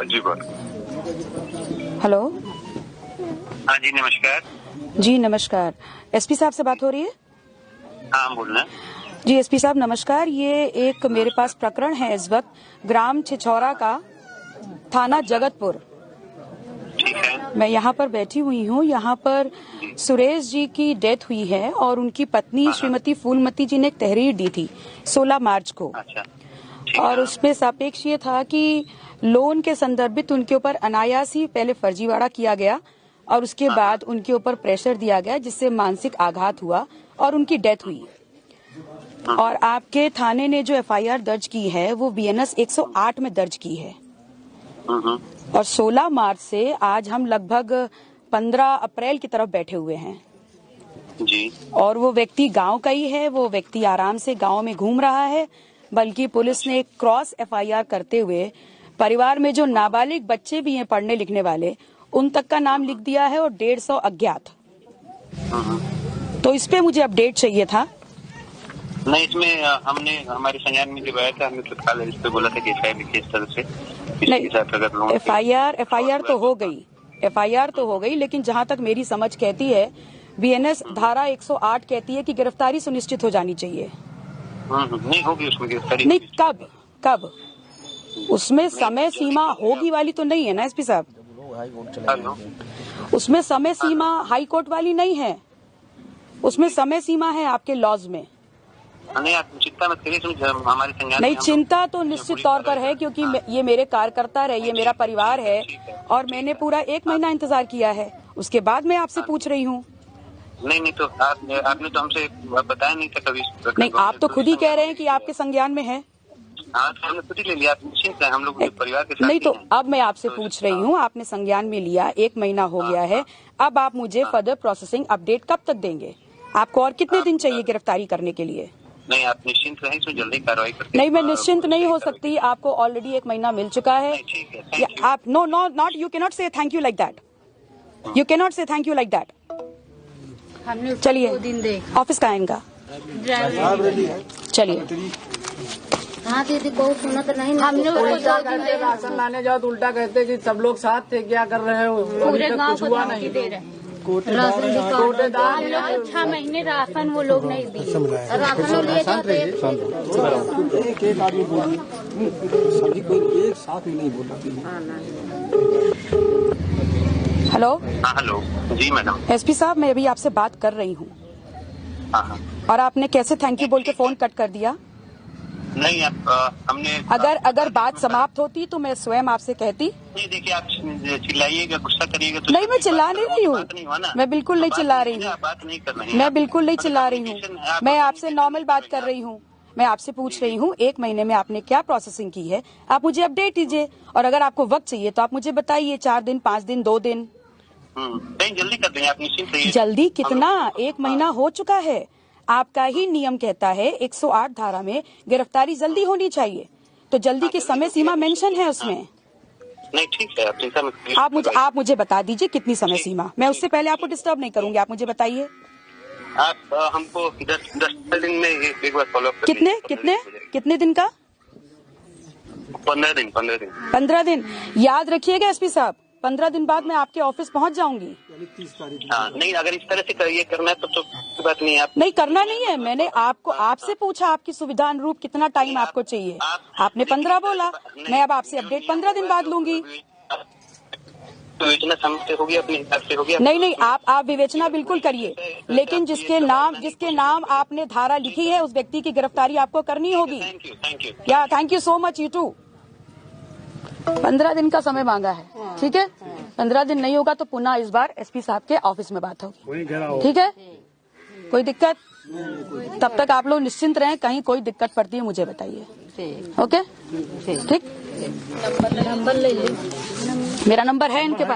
जी बोल। हेलो। हाँ जी नमस्कार। जी नमस्कार, एसपी साहब से बात हो रही है? हाँ बोल रहे हैं। जी एसपी साहब नमस्कार, ये एक मेरे पास प्रकरण है इस वक्त, ग्राम छिछौरा का, थाना जगतपुर। ठीक है। मैं यहाँ पर बैठी हुई हूँ। यहाँ पर सुरेश जी की डेथ हुई है और उनकी पत्नी श्रीमती फूलमती जी ने एक तहरीर दी थी 16 मार्च को। अच्छा। और उसमें सापेक्ष ये था कि लोन के संदर्भित उनके ऊपर अनायास ही पहले फर्जीवाड़ा किया गया और उसके बाद उनके ऊपर प्रेशर दिया गया जिससे मानसिक आघात हुआ और उनकी डेथ हुई। और आपके थाने ने जो एफआईआर दर्ज की है वो बीएनएस 108 में दर्ज की है। और 16 मार्च से आज हम लगभग 15 अप्रैल की तरफ बैठे हुए हैं जी। और वो व्यक्ति गांव का ही है। वो व्यक्ति आराम से गांव में घूम रहा है, बल्कि पुलिस ने एक क्रॉस एफआईआर करते हुए परिवार में जो नाबालिग बच्चे भी हैं पढ़ने लिखने वाले, उन तक का नाम लिख दिया है और 150 अज्ञात। तो इस पे मुझे अपडेट चाहिए था। नहीं, इसमें हमने हमारे संज्ञान में जब आया था हमने तत्काल इस पे बोला था कि एफआईआर लिखिए इस तरह से। नहीं, एफआईआर तो हो गई, एफआईआर तो हो गई, लेकिन जहां तक मेरी समझ कहती है बीएनएस धारा 108 कहती है कि गिरफ्तारी सुनिश्चित हो जानी चाहिए। नहीं होगी उसमें गिरफ्तारी। नहीं, कब उसमें समय सीमा होगी वाली तो नहीं है ना एसपी साहब? उसमें समय सीमा हाई कोर्ट वाली नहीं है, उसमें समय सीमा है आपके लॉज में। नहीं, आप चिंता मत करिए, हमारे संज्ञान नहीं, चिंता तो निश्चित तौर पर है क्योंकि ये मेरे कार्यकर्ता है, ये मेरा परिवार है और मैंने पूरा 1 महीना इंतजार किया है, उसके बाद मैं आपसे पूछ रही हूँ। नहीं तो आपने तो हमसे बताया नहीं था कभी। नहीं, आप तो खुद ही कह रहे हैं कि आपके संज्ञान में है। हाँ, तो हमने खुद ही ले लिया, आप निश्चिंत हैं, हम लोग परिवार के साथ। नहीं तो अब मैं आपसे पूछ रही हूँ, आपने संज्ञान में लिया, 1 महीना हो गया है, अब आप मुझे फर्दर प्रोसेसिंग अपडेट कब तक देंगे? आपको और कितने दिन चाहिए गिरफ्तारी करने के लिए? नहीं, आप निश्चिंत रहें, इसमें जल्दी कार्रवाई करते हैं। नहीं, मैं निश्चिंत नहीं हो सकती, आपको ऑलरेडी 1 महीना मिल चुका है। आप नॉट यू कैन नॉट से thank you like that, you can not से थैंक यू लाइक दैट। चलिए, ऑफिस का है इनका, चलिए। हाँ दीदी, बहुत सुना तो नहीं। हमने उल्टा कहते, राशन लाने जाओ तो उल्टा कहते कि सब लोग साथ थे, क्या कर रहे हो? पूरे गांव को धमकी दे रहे हैं। राशन हम लोग 6 महीने राशन वो लोग नहीं दिए, राशन लिए जाते एक आदमी बोला, सभी कोई एक साथ में नहीं बोला। हेलो। हेलो जी मैडम। एसपी साहब, मैं अभी आपसे बात कर रही हूँ और आपने कैसे थैंक यू बोल के फोन कट कर दिया? नहीं, हमने अगर बात समाप्त होती तो मैं स्वयं आपसे कहती। नहीं, देखिए आप चिल्लाइएगा, गुस्सा करिएगा तो नहीं, मैं चिल्ला नहीं रही हूँ, मैं बिल्कुल नहीं चिल्ला रही हूँ, बात नहीं कर रही, मैं बिल्कुल नहीं चिल्ला रही हूँ, मैं आपसे नॉर्मल बात कर रही हूँ। मैं आपसे पूछ रही हूँ 1 महीने में आपने क्या प्रोसेसिंग की है, आप मुझे अपडेट दीजिए। और अगर आपको वक्त चाहिए तो आप मुझे बताइए, 4 दिन, 5 दिन, 2 दिन। नहीं, जल्दी कर देंगे, आप निश्चिंत रहिए। जल्दी कितना? 1 महीना हो चुका है। आपका ही नियम कहता है 108 धारा में गिरफ्तारी जल्दी होनी चाहिए, तो जल्दी की समय सीमा मेंशन है उसमें। नहीं, ठीक है, आप चिंता मत करिए। आप मुझे बता दीजिए कितनी समय सीमा। मैं उससे पहले आपको डिस्टर्ब नहीं करूंगी, आप मुझे बताइए। आप हमको 10 दिन में एक बार फॉलो अप। कितने दिन का? 15 दिन। 15 दिन। याद रखिएगा एसपी साहब, 15 दिन बाद मैं आपके ऑफिस पहुंच जाऊंगी। हाँ, नहीं, अगर इस तरह से ये करना है तो बात नहीं है। आप नहीं, करना नहीं है, मैंने आपसे पूछा आपकी सुविधा अनुरूप कितना टाइम आपको चाहिए, आपने 15 बोला, मैं अब आपसे अपडेट 15 दिन बाद लूंगी। विवेचना समझते होगी, अपने हिसाब से होगी। नहीं, आप विवेचना बिल्कुल करिए, लेकिन जिसके नाम आपने धारा लिखी है उस व्यक्ति की गिरफ्तारी आपको करनी होगी। Thank you. या thank you so much, you too. 15 दिन का समय मांगा है, ठीक है? 15 दिन नहीं होगा तो पुनः इस बार एसपी साहब के ऑफिस में बात होगी, ठीक है? कोई दिक्कत? तब तक आप लोग निश्चिंत रहें, कहीं कोई दिक्कत पड़ती है मुझे बताइए, ओके? ठीक, नंबर ले लीजिए। मेरा नंबर है इनके पास।